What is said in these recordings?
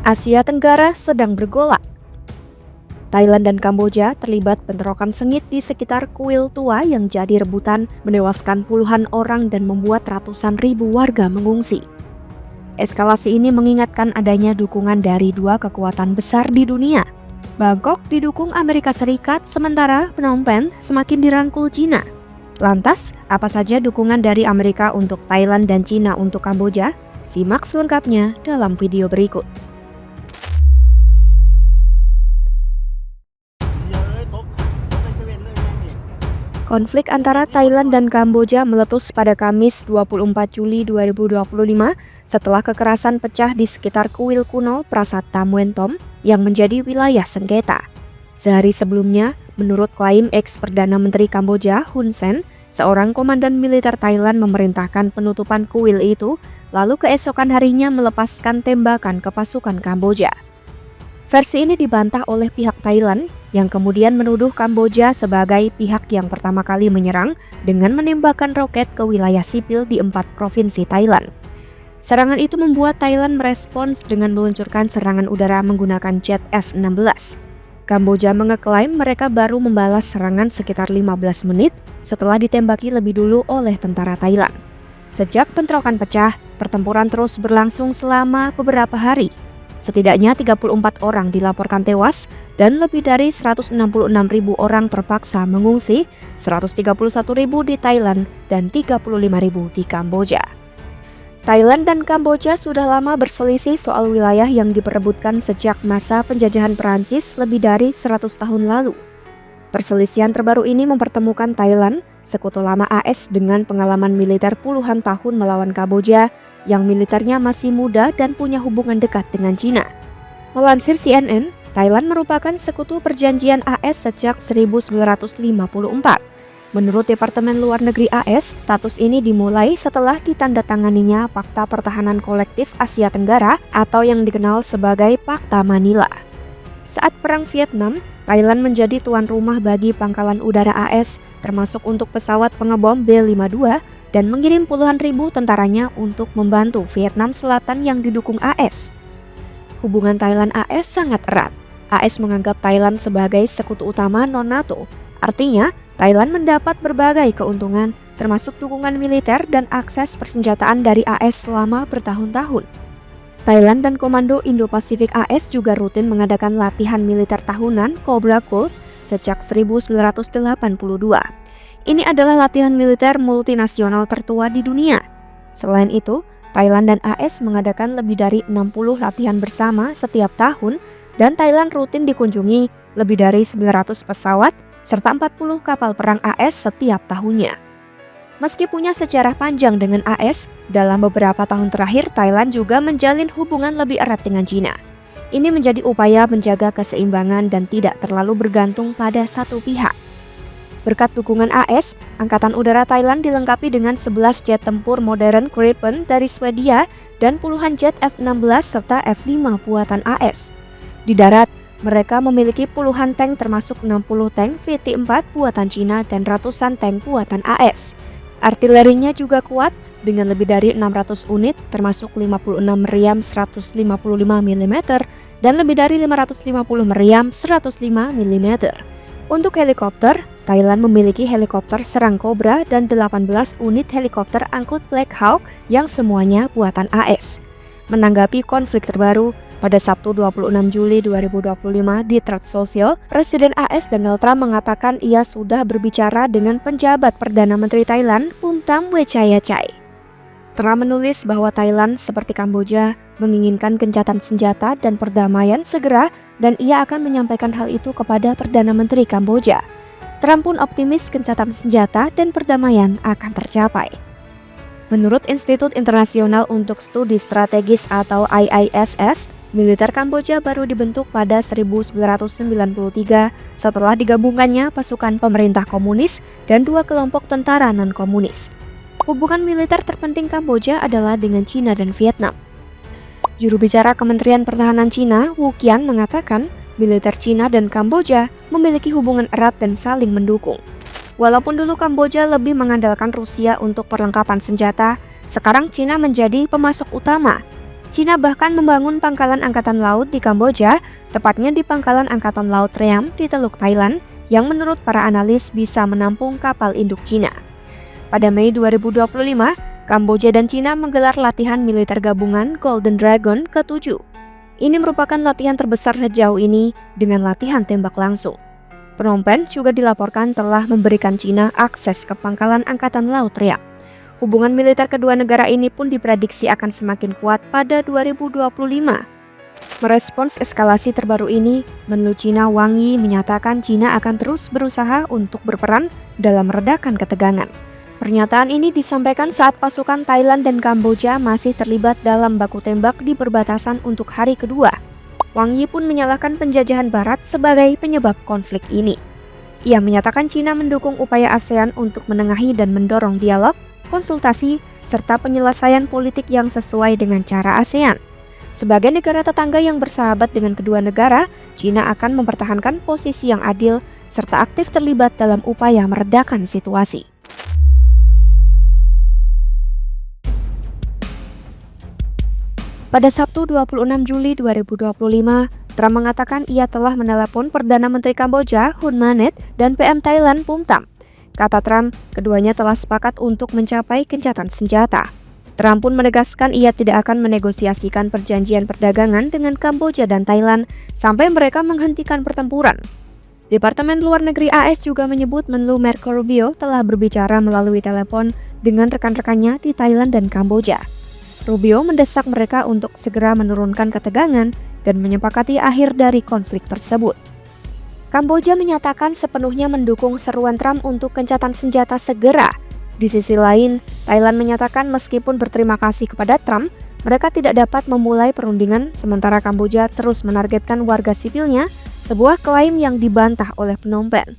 Asia Tenggara sedang bergolak. Thailand dan Kamboja terlibat bentrokan sengit di sekitar kuil tua yang jadi rebutan, menewaskan puluhan orang dan membuat ratusan ribu warga mengungsi. Eskalasi ini mengingatkan adanya dukungan dari dua kekuatan besar di dunia. Bangkok didukung Amerika Serikat, sementara Phnom Penh semakin dirangkul Cina. Lantas, apa saja dukungan dari Amerika untuk Thailand dan Cina untuk Kamboja? Simak selengkapnya dalam video berikut. Konflik antara Thailand dan Kamboja meletus pada Kamis 24 Juli 2025 setelah kekerasan pecah di sekitar kuil kuno Prasat Tam Wen Tom yang menjadi wilayah sengketa. Sehari sebelumnya, menurut klaim ex-Perdana Menteri Kamboja Hun Sen, seorang komandan militer Thailand memerintahkan penutupan kuil itu, lalu keesokan harinya melepaskan tembakan ke pasukan Kamboja. Versi ini dibantah oleh pihak Thailand yang kemudian menuduh Kamboja sebagai pihak yang pertama kali menyerang dengan menembakkan roket ke wilayah sipil di 4 provinsi Thailand. Serangan itu membuat Thailand merespons dengan meluncurkan serangan udara menggunakan jet F-16. Kamboja mengeklaim mereka baru membalas serangan sekitar 15 menit setelah ditembaki lebih dulu oleh tentara Thailand. Sejak bentrokan pecah, pertempuran terus berlangsung selama beberapa hari. Setidaknya 34 orang dilaporkan tewas dan lebih dari 166.000 orang terpaksa mengungsi, 131.000 di Thailand dan 35.000 di Kamboja. Thailand dan Kamboja sudah lama berselisih soal wilayah yang diperebutkan sejak masa penjajahan Perancis lebih dari 100 tahun lalu. Perselisihan terbaru ini mempertemukan Thailand, sekutu lama AS dengan pengalaman militer puluhan tahun melawan Kamboja, yang militernya masih muda dan punya hubungan dekat dengan Cina. Melansir CNN, Thailand merupakan sekutu perjanjian AS sejak 1954. Menurut Departemen Luar Negeri AS, status ini dimulai setelah ditandatanganinya Pakta Pertahanan Kolektif Asia Tenggara atau yang dikenal sebagai Pakta Manila. Saat Perang Vietnam, Thailand menjadi tuan rumah bagi pangkalan udara AS, termasuk untuk pesawat pengebom B-52, dan mengirim puluhan ribu tentaranya untuk membantu Vietnam Selatan yang didukung AS. Hubungan Thailand-AS sangat erat. AS menganggap Thailand sebagai sekutu utama non-NATO. Artinya, Thailand mendapat berbagai keuntungan, termasuk dukungan militer dan akses persenjataan dari AS selama bertahun-tahun. Thailand dan Komando Indo-Pasifik AS juga rutin mengadakan latihan militer tahunan Cobra Cult sejak 1982. Ini adalah latihan militer multinasional tertua di dunia. Selain itu, Thailand dan AS mengadakan lebih dari 60 latihan bersama setiap tahun, dan Thailand rutin dikunjungi lebih dari 900 pesawat serta 40 kapal perang AS setiap tahunnya. Meski punya sejarah panjang dengan AS, dalam beberapa tahun terakhir Thailand juga menjalin hubungan lebih erat dengan Cina. Ini menjadi upaya menjaga keseimbangan dan tidak terlalu bergantung pada satu pihak. Berkat dukungan AS, Angkatan Udara Thailand dilengkapi dengan 11 jet tempur modern Gripen dari Swedia dan puluhan jet F-16 serta F-5 buatan AS. Di darat, mereka memiliki puluhan tank termasuk 60 tank VT-4 buatan Cina dan ratusan tank buatan AS. Artilerinya juga kuat dengan lebih dari 600 unit termasuk 56 meriam 155 mm dan lebih dari 550 meriam 105 mm. Untuk helikopter, Thailand memiliki helikopter serang Cobra dan 18 unit helikopter angkut Black Hawk yang semuanya buatan AS. Menanggapi konflik terbaru, pada Sabtu 26 Juli 2025 di Truth Social, Presiden AS Donald Trump mengatakan ia sudah berbicara dengan penjabat Perdana Menteri Thailand, Phumtham Wechayachai. Trump menulis bahwa Thailand seperti Kamboja menginginkan gencatan senjata dan perdamaian segera, dan ia akan menyampaikan hal itu kepada Perdana Menteri Kamboja. Trump pun optimis gencatan senjata dan perdamaian akan tercapai. Menurut Institut Internasional untuk Studi Strategis atau IISS, militer Kamboja baru dibentuk pada 1993 setelah digabungkannya pasukan pemerintah komunis dan dua kelompok tentara non-komunis. Hubungan militer terpenting Kamboja adalah dengan Cina dan Vietnam. Juru bicara Kementerian Pertahanan Cina, Wu Qian, mengatakan militer Cina dan Kamboja memiliki hubungan erat dan saling mendukung. Walaupun dulu Kamboja lebih mengandalkan Rusia untuk perlengkapan senjata, sekarang Cina menjadi pemasok utama. Cina bahkan membangun pangkalan angkatan laut di Kamboja, tepatnya di pangkalan angkatan laut Ream di Teluk Thailand, yang menurut para analis bisa menampung kapal induk Cina. Pada Mei 2025, Kamboja dan Cina menggelar latihan militer gabungan Golden Dragon ke-7. Ini merupakan latihan terbesar sejauh ini dengan latihan tembak langsung. Phnom Penh juga dilaporkan telah memberikan Cina akses ke pangkalan angkatan laut Ream. Hubungan militer kedua negara ini pun diprediksi akan semakin kuat pada 2025. Merespons eskalasi terbaru ini, Menlu Cina Wang Yi menyatakan Cina akan terus berusaha untuk berperan dalam meredakan ketegangan. Pernyataan ini disampaikan saat pasukan Thailand dan Kamboja masih terlibat dalam baku tembak di perbatasan untuk hari kedua. Wang Yi pun menyalahkan penjajahan Barat sebagai penyebab konflik ini. Ia menyatakan Cina mendukung upaya ASEAN untuk menengahi dan mendorong dialog, konsultasi, serta penyelesaian politik yang sesuai dengan cara ASEAN. Sebagai negara tetangga yang bersahabat dengan kedua negara, Cina akan mempertahankan posisi yang adil serta aktif terlibat dalam upaya meredakan situasi. Pada Sabtu 26 Juli 2025, Trump mengatakan ia telah menelepon Perdana Menteri Kamboja Hun Manet dan PM Thailand Phum Tham. Kata Trump, keduanya telah sepakat untuk mencapai gencatan senjata. Trump pun menegaskan ia tidak akan menegosiasikan perjanjian perdagangan dengan Kamboja dan Thailand sampai mereka menghentikan pertempuran. Departemen Luar Negeri AS juga menyebut Menlu Marco Rubio telah berbicara melalui telepon dengan rekan-rekannya di Thailand dan Kamboja. Rubio mendesak mereka untuk segera menurunkan ketegangan dan menyepakati akhir dari konflik tersebut. Kamboja menyatakan sepenuhnya mendukung seruan Trump untuk gencatan senjata segera. Di sisi lain, Thailand menyatakan meskipun berterima kasih kepada Trump, mereka tidak dapat memulai perundingan sementara Kamboja terus menargetkan warga sipilnya, sebuah klaim yang dibantah oleh Phnom Penh.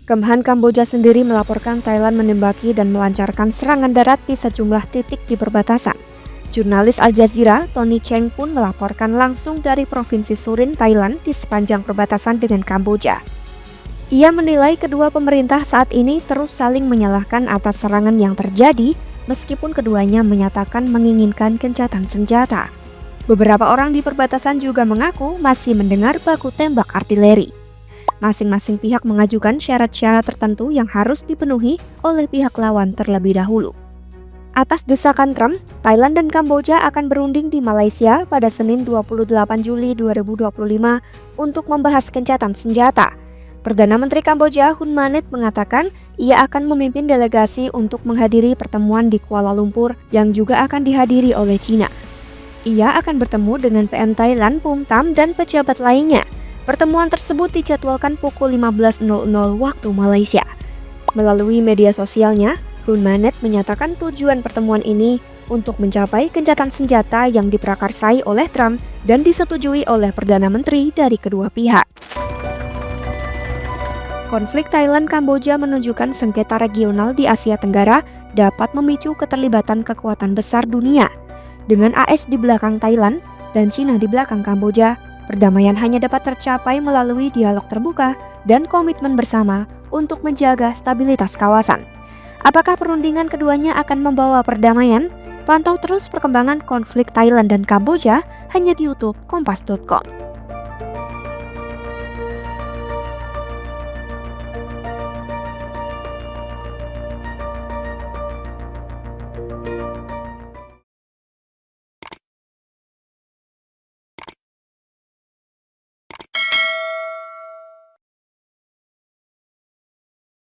Kemhan Kamboja sendiri melaporkan Thailand menembaki dan melancarkan serangan darat di sejumlah titik di perbatasan. Jurnalis Al Jazeera, Tony Cheng pun melaporkan langsung dari Provinsi Surin, Thailand di sepanjang perbatasan dengan Kamboja. Ia menilai kedua pemerintah saat ini terus saling menyalahkan atas serangan yang terjadi, meskipun keduanya menyatakan menginginkan gencatan senjata. Beberapa orang di perbatasan juga mengaku masih mendengar baku tembak artileri. Masing-masing pihak mengajukan syarat-syarat tertentu yang harus dipenuhi oleh pihak lawan terlebih dahulu. Atas desakan Trump, Thailand dan Kamboja akan berunding di Malaysia pada Senin 28 Juli 2025 untuk membahas gencatan senjata. Perdana Menteri Kamboja Hun Manet mengatakan ia akan memimpin delegasi untuk menghadiri pertemuan di Kuala Lumpur yang juga akan dihadiri oleh Cina. Ia akan bertemu dengan PM Thailand Phum Tham dan pejabat lainnya. Pertemuan tersebut dijadwalkan pukul 15.00 waktu Malaysia. Melalui media sosialnya, Hun Manet menyatakan tujuan pertemuan ini untuk mencapai gencatan senjata yang diprakarsai oleh Trump dan disetujui oleh Perdana Menteri dari kedua pihak. Konflik Thailand-Kamboja menunjukkan sengketa regional di Asia Tenggara dapat memicu keterlibatan kekuatan besar dunia. Dengan AS di belakang Thailand dan Cina di belakang Kamboja, perdamaian hanya dapat tercapai melalui dialog terbuka dan komitmen bersama untuk menjaga stabilitas kawasan. Apakah perundingan keduanya akan membawa perdamaian? Pantau terus perkembangan konflik Thailand dan Kamboja hanya di YouTube Kompas.com.